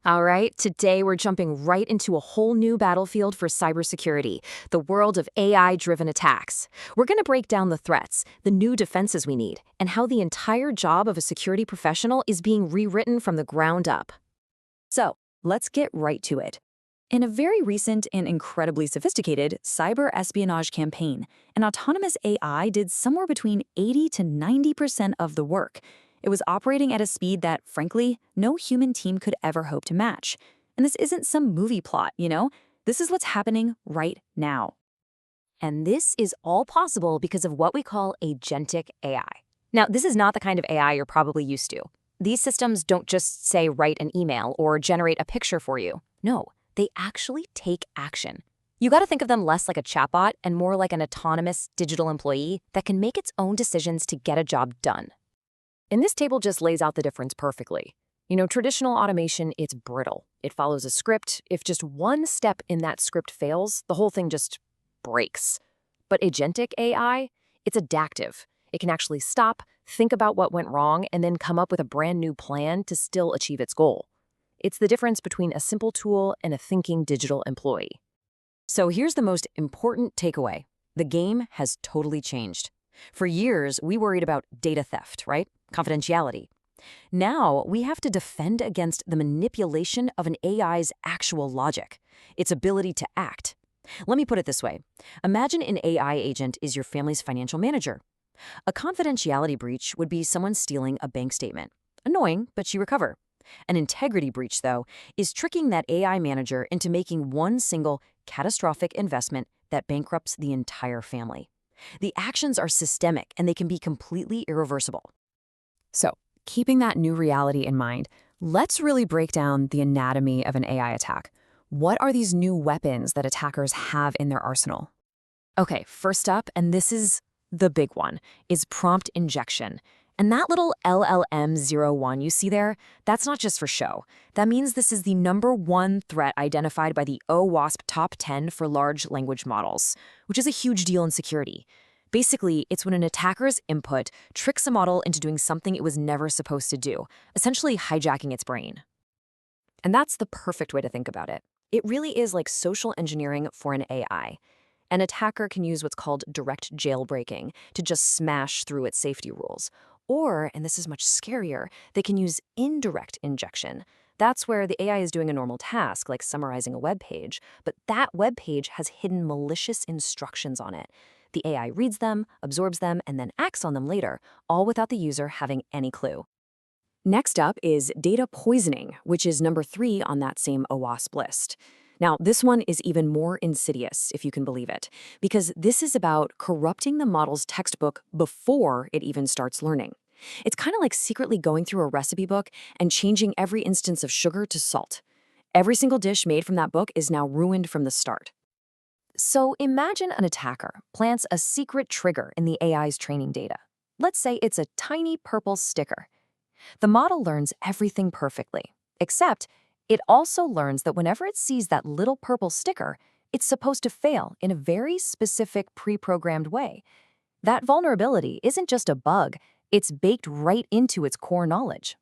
All right, today we're jumping right into a whole new battlefield for cybersecurity, the world of AI driven attacks. We're going to break down the threats, the new defenses we need, and how the entire job of a security professional is being rewritten from the ground up. So, let's get right to it. In a very recent and incredibly sophisticated cyber espionage campaign, an autonomous AI did somewhere between 80 to 90% of the work. It was operating at a speed that, frankly, no human team could ever hope to match. And this isn't some movie plot, you know? This is what's happening right now. And this is all possible because of what we call agentic AI. Now, this is not the kind of AI you're probably used to. These systems don't just say write an email or generate a picture for you. No, they actually take action. You got to think of them less like a chatbot and more like an autonomous digital employee that can make its own decisions to get a job done. And this table just lays out the difference perfectly. Traditional automation, it's brittle. It follows a script. If just one step in that script fails, the whole thing just breaks. But agentic AI, it's adaptive. It can actually stop, think about what went wrong, and then come up with a brand new plan to still achieve its goal. It's the difference between a simple tool and a thinking digital employee. So here's the most important takeaway. The game has totally changed. For years, we worried about data theft, right? Confidentiality. Now, we have to defend against the manipulation of an AI's actual logic, its ability to act. Let me put it this way. Imagine an AI agent is your family's financial manager. A confidentiality breach would be someone stealing a bank statement. Annoying, but you recover. An integrity breach, though, is tricking that AI manager into making one single catastrophic investment that bankrupts the entire family. The actions are systemic and they can be completely irreversible. So, keeping that new reality in mind, let's really break down the anatomy of an AI attack. What are these new weapons that attackers have in their arsenal? Okay, first up, and this is the big one, is prompt injection. And that little LLM-01 you see there, that's not just for show. That means this is the #1 threat identified by the OWASP Top 10 for large language models, which is a huge deal in security. Basically, it's when an attacker's input tricks a model into doing something it was never supposed to do, essentially hijacking its brain. And that's the perfect way to think about it. It really is like social engineering for an AI. An attacker can use what's called direct jailbreaking to just smash through its safety rules. Or, and this is much scarier, they can use indirect injection. That's where the AI is doing a normal task, like summarizing a web page, but that web page has hidden malicious instructions on it. The AI reads them, absorbs them, and then acts on them later, all without the user having any clue. Next up is data poisoning, which is #3 on that same OWASP list. Now, this one is even more insidious, if you can believe it, because this is about corrupting the model's textbook before it even starts learning. It's kind of like secretly going through a recipe book and changing every instance of sugar to salt. Every single dish made from that book is now ruined from the start. So imagine an attacker plants a secret trigger in the AI's training data. Let's say it's a tiny purple sticker. The model learns everything perfectly, except it also learns that whenever it sees that little purple sticker, it's supposed to fail in a very specific pre-programmed way. That vulnerability isn't just a bug, it's baked right into its core knowledge.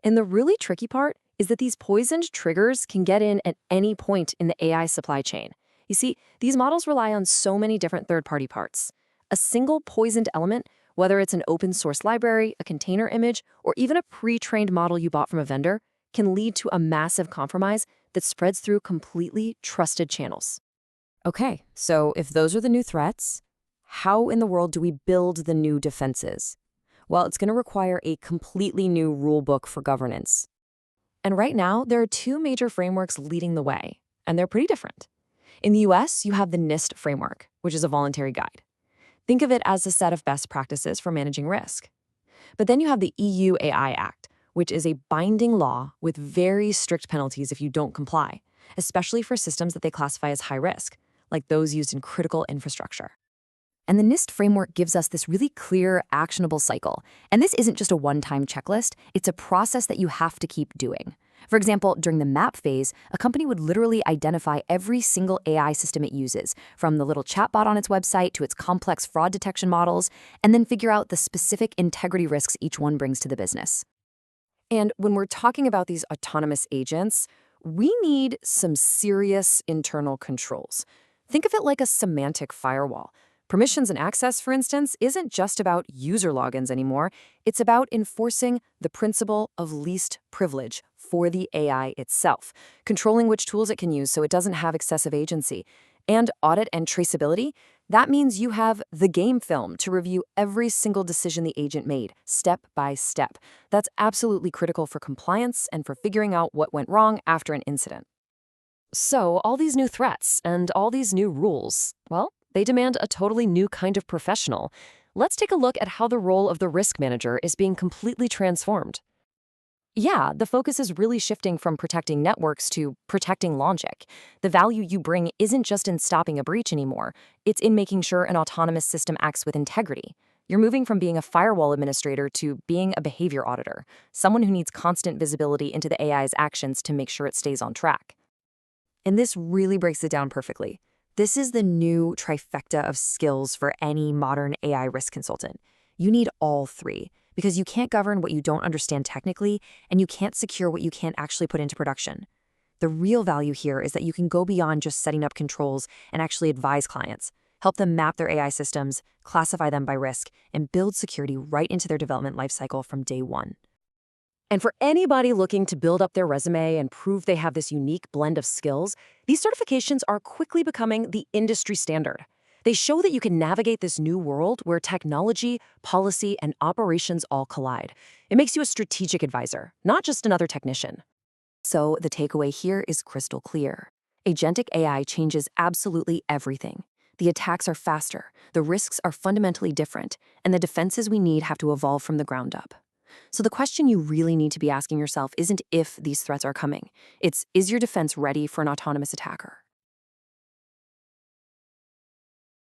And the really tricky part is that these poisoned triggers can get in at any point in the AI supply chain. You see, these models rely on so many different third-party parts. A single poisoned element, whether it's an open source library, a container image, or even a pre-trained model you bought from a vendor, can lead to a massive compromise that spreads through completely trusted channels. Okay, so if those are the new threats, how in the world do we build the new defenses? Well, it's going to require a completely new rule book for governance. And right now, there are two major frameworks leading the way, and they're pretty different. In the US, you have the NIST framework, which is a voluntary guide. Think of it as a set of best practices for managing risk. But then you have the EU AI Act, which is a binding law with very strict penalties if you don't comply, especially for systems that they classify as high risk, like those used in critical infrastructure. And the NIST framework gives us this really clear, actionable cycle. And this isn't just a one-time checklist, it's a process that you have to keep doing. For example, during the map phase, a company would literally identify every single AI system it uses, from the little chatbot on its website to its complex fraud detection models, and then figure out the specific integrity risks each one brings to the business. And when we're talking about these autonomous agents, we need some serious internal controls. Think of it like a semantic firewall. Permissions and access, for instance, isn't just about user logins anymore. It's about enforcing the principle of least privilege for the AI itself, controlling which tools it can use so it doesn't have excessive agency. And audit and traceability, that means you have the game film to review every single decision the agent made, step by step. That's absolutely critical for compliance and for figuring out what went wrong after an incident. So, all these new threats and all these new rules, well, they demand a totally new kind of professional. Let's take a look at how the role of the risk manager is being completely transformed. Yeah, the focus is really shifting from protecting networks to protecting logic. The value you bring isn't just in stopping a breach anymore, it's in making sure an autonomous system acts with integrity. You're moving from being a firewall administrator to being a behavior auditor, someone who needs constant visibility into the AI's actions to make sure it stays on track. And this really breaks it down perfectly. This is the new trifecta of skills for any modern AI risk consultant. You need all three, because you can't govern what you don't understand technically, and you can't secure what you can't actually put into production. The real value here is that you can go beyond just setting up controls and actually advise clients, help them map their AI systems, classify them by risk, and build security right into their development lifecycle from day one. And for anybody looking to build up their resume and prove they have this unique blend of skills, these certifications are quickly becoming the industry standard. They show that you can navigate this new world where technology, policy, and operations all collide. It makes you a strategic advisor, not just another technician. So the takeaway here is crystal clear. Agentic AI changes absolutely everything. The attacks are faster, the risks are fundamentally different, and the defenses we need have to evolve from the ground up. So the question you really need to be asking yourself isn't if these threats are coming. It's, is your defense ready for an autonomous attacker?